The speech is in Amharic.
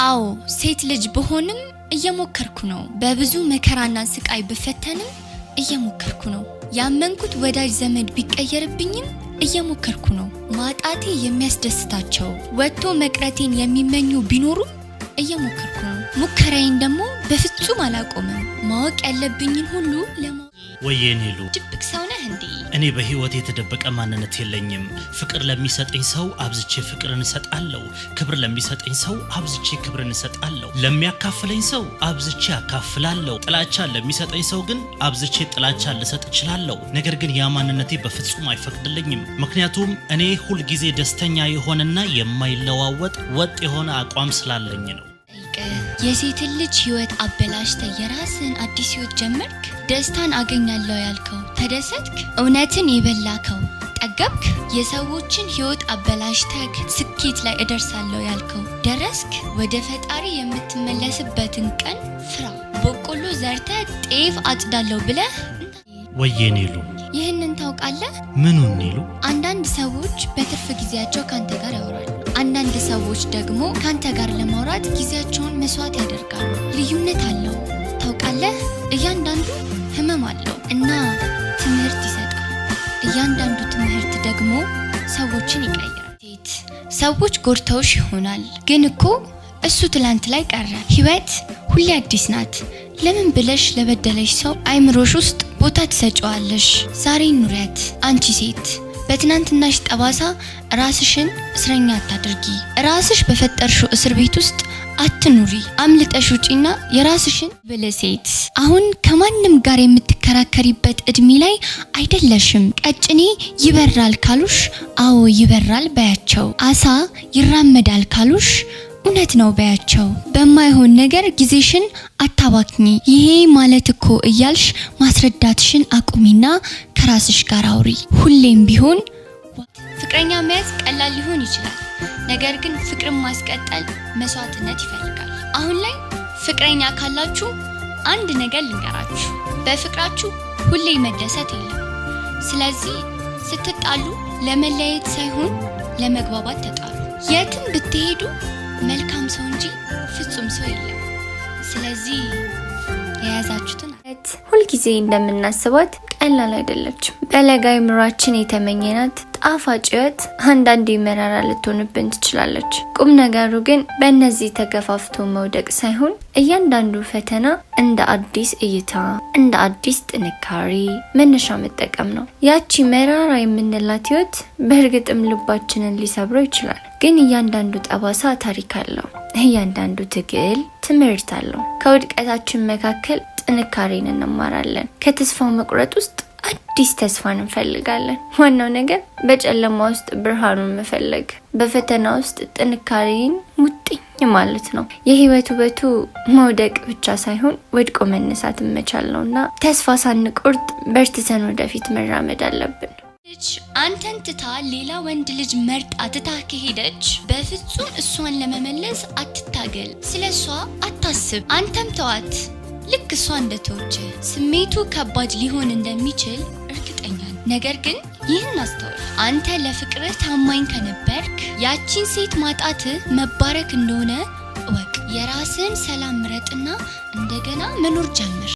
አዎ ሴት ልጅ በሆንም እየሞከርኩ ነው። በብዙ መከራና ስቃይ በፈተንም እየሞከርኩ ነው። ያመንኩት ወዳጅ ዘመድ ቢቀየርብኝም እየሞከርኩ ነው። ማጣቴ የሚያስደስታቸው ወጥቶ መቅረቴን የሚመኙ ቢኖሩም እየሞከርኩ ነው። ሙከራዬን ደግሞ በፍጹም አላቆምም። ማወቅ ያለብኝን ሁሉ ለማወቅ ወየኔሉ ድብቅ ሰው ነህ እንዴ? እኔ በህይወት የተደበቀ ማንነት የለኝም። ፍቅር ለሚሰጠኝ ሰው አብዝቼ ፍቅርን እሰጣለሁ። ክብር ለሚሰጠኝ ሰው አብዝቼ ክብርን እሰጣለሁ። ለሚያካፍለኝ ሰው አብዝቼ አካፍላለሁ። ጥላቻ ለሚሰጠኝ ሰው ግን አብዝቼ ጥላቻ ልሰጥ እችላለሁ። ነገር ግን ያ ማንነቴ በፍጹም አይፈቅድልኝም። ምክንያቱም እኔ ሁል ጊዜ ደስተኛ የሆነና የማይለዋወጥ ወጥ የሆነ አቋም ስላለኝ ነው። የሴት ልጅ ህይወት አበላሽተ የራስን አዲስ ህይወት ጀመርክ። ደስታን አገኛለሁ ያልከው ተደሰትክ። እውነትን የበላከው ጠገብክ። የሰዎችን ህይወት አበላሽተክ ስኬት ላይ እደርሳለሁ ያልከው ደረስክ። ወደ ፈጣሪ የምትመለስበትን ቀን ፍራ። በቆሎ ዘርተ ጤፍ አጭዳለሁ ብለህ ወየኔሉ ይህንን ታውቃለህ? ምኑን ኔሉ? አንዳንድ ሰዎች በትርፍ ጊዜያቸው ካንተ ጋር ያወራሉ። አንዳንድ ሰዎች ደግሞ ካንተ ጋር ለማውራት ጊዜያቸውን መስዋዕት ያደርጋሉ። ልዩነት አለው ታውቃለህ? እያንዳንዱ ህመም አለው እና ትምህርት ይሰጣል። እያንዳንዱ ትምህርት ደግሞ ሰዎችን ይቀይራል። ሰዎች ጎድተውሽ ይሆናል፣ ግን እኮ እሱ ትላንት ላይ ቀረ። ህይወት ሁሌ አዲስ ናት። ለምን ብለሽ ለበደለሽ ሰው አይምሮሽ ውስጥ ቦታ ትሰጪዋለሽ? ዛሬ ኑሪያት። አንቺ ሴት በትናንትናሽ ጠባሳ ራስሽን እስረኛ አታድርጊ። ራስሽ በፈጠርሽው እስር ቤት ውስጥ አትኑሪ። አምልጠሽ ውጪና የራስሽን ብለሴት። አሁን ከማንም ጋር የምትከራከሪበት እድሜ ላይ አይደለሽም። ቀጭኔ ይበራል ካሉሽ አዎ ይበራል በያቸው። አሳ ይራመዳል ካሉሽ እውነት ነው በያቸው። በማይሆን ነገር ጊዜሽን አታባክኚ። ይሄ ማለት እኮ እያልሽ ማስረዳትሽን አቁሚና ከራስሽ ጋር አውሪ። ሁሌም ቢሆን ፍቅረኛ መያዝ ቀላል ሊሆን ይችላል፣ ነገር ግን ፍቅርን ማስቀጠል መስዋዕትነት ይፈልጋል። አሁን ላይ ፍቅረኛ ካላችሁ አንድ ነገር ልንገራችሁ፣ በፍቅራችሁ ሁሌ መደሰት የለም። ስለዚህ ስትጣሉ ለመለያየት ሳይሆን ለመግባባት ተጣሉ። የትም ብትሄዱ መልካም ሰው እንጂ ፍጹም ሰው የለም። ስለዚህ የያዛችሁትን ሁልጊዜ እንደምናስባት ቀላል አይደለችም። በለጋ አእምሯችን የተመኘናት ጣፋጭ ህይወት አንዳንዴ መራራ ልትሆንብን ትችላለች። ቁም ነገሩ ግን በእነዚህ ተገፋፍቶ መውደቅ ሳይሆን እያንዳንዱ ፈተና እንደ አዲስ እይታ፣ እንደ አዲስ ጥንካሬ መነሻ መጠቀም ነው። ያቺ መራራ የምንላት ህይወት በእርግጥም ልባችንን ሊሰብረው ይችላል። ግን እያንዳንዱ ጠባሳ ታሪክ አለው። እያንዳንዱ ትግል ትምህርት አለው። ከውድቀታችን መካከል ጥንካሬን እንማራለን። ከተስፋ መቁረጥ ውስጥ አዲስ ተስፋን እንፈልጋለን። ዋናው ነገር በጨለማ ውስጥ ብርሃኑን መፈለግ፣ በፈተና ውስጥ ጥንካሬን ሙጥኝ ማለት ነው። የህይወት ውበቱ መውደቅ ብቻ ሳይሆን ወድቆ መነሳት መቻል ነውና ተስፋ ሳንቆርጥ በርትተን ወደፊት መራመድ አለብን። አንተን ትታ ሌላ ወንድ ልጅ መርጣ ትታ ከሄደች በፍጹም እሷን ለመመለስ አትታገል። ስለሷ አታስብ። አንተም ተዋት። ልክ እሷ እንደተወች ስሜቱ ከባድ ሊሆን እንደሚችል እርግጠኛ ነኝ። ነገር ግን ይህን አስተውል። አንተ ለፍቅርህ ታማኝ ከነበርክ ያቺን ሴት ማጣት መባረክ እንደሆነ እወቅ። የራስን ሰላም ምረጥና እንደገና መኖር ጀምር።